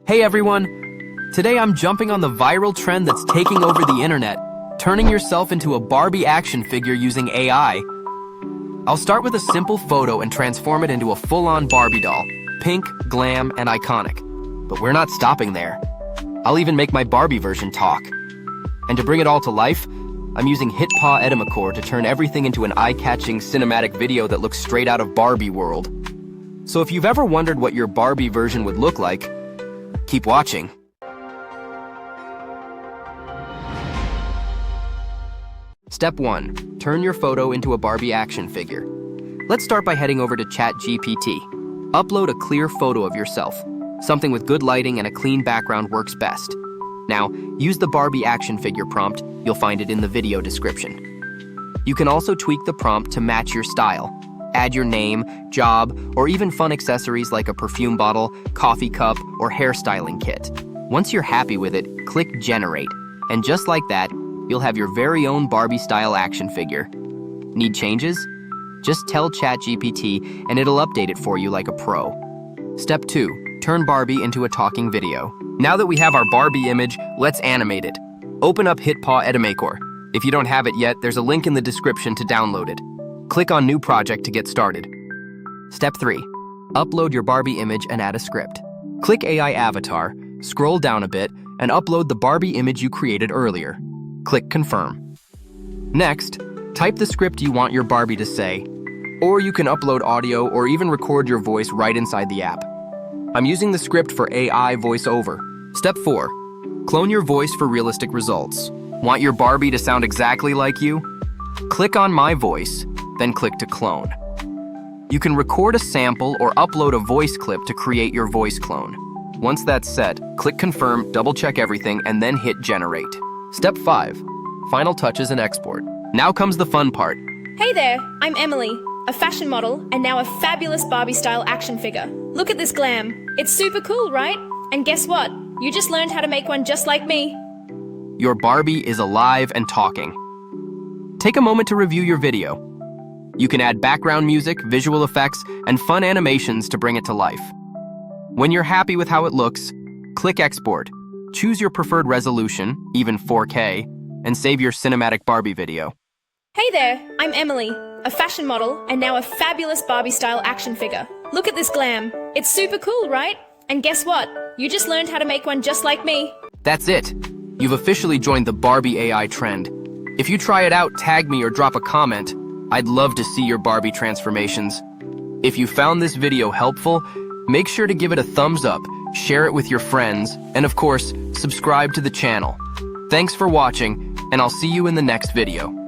Hey everyone! Today I'm jumping on the viral trend that's taking over the internet, turning yourself into a Barbie action figure using AI. I'll start with a simple photo and transform it into a full-on Barbie doll, pink, glam, and iconic. But we're not stopping there. I'll even make my Barbie version talk. And to bring it all to life, I'm using Edimakor to turn everything into an eye-catching cinematic video that looks straight out of Barbie world. So if you've ever wondered what your Barbie version would look like, keep watching. Step 1. Turn your photo into a Barbie action figure. Let's start by heading over to ChatGPT. Upload a clear photo of yourself. Something with good lighting and a clean background works best. Now, use the Barbie action figure prompt. You'll find it in the video description. You can also tweak the prompt to match your style. Add your name, job, or even fun accessories like a perfume bottle, coffee cup, or hairstyling kit. Once you're happy with it, click Generate. And just like that, you'll have your very own Barbie-style action figure. Need changes? Just tell ChatGPT and it'll update it for you like a pro. Step 2. Turn Barbie into a talking video. Now that we have our Barbie image, let's animate it. Open up Edimakor. If you don't have it yet, there's a link in the description to download it. Click on New Project to get started. Step 3. Upload your Barbie image and add a script. Click AI Avatar, scroll down a bit, and upload the Barbie image you created earlier. Click Confirm. Next, type the script you want your Barbie to say, or you can upload audio or even record your voice right inside the app. I'm using the script for AI voiceover. Step 4. Clone your voice for realistic results. Want your Barbie to sound exactly like you? Click on My Voice, then click to clone. You can record a sample or upload a voice clip to create your voice clone. Once that's set, click Confirm, double-check everything, and then hit Generate. Step 5. Final touches and export. Now comes the fun part. Hey there, I'm Emily, a fashion model and now a fabulous Barbie-style action figure. Look at this glam. It's super cool, right? And guess what? You just learned how to make one just like me. Your Barbie is alive and talking. Take a moment to review your video. You can add background music, visual effects, and fun animations to bring it to life. When you're happy with how it looks, click Export. Choose your preferred resolution, even 4K, and save your cinematic Barbie video. Hey there, I'm Emily, a fashion model and now a fabulous Barbie-style action figure. Look at this glam. It's super cool, right? And guess what? You just learned how to make one just like me. That's it. You've officially joined the Barbie AI trend. If you try it out, tag me or drop a comment. I'd love to see your Barbie transformations. If you found this video helpful, make sure to give it a thumbs up, share it with your friends, and of course, subscribe to the channel. Thanks for watching, and I'll see you in the next video.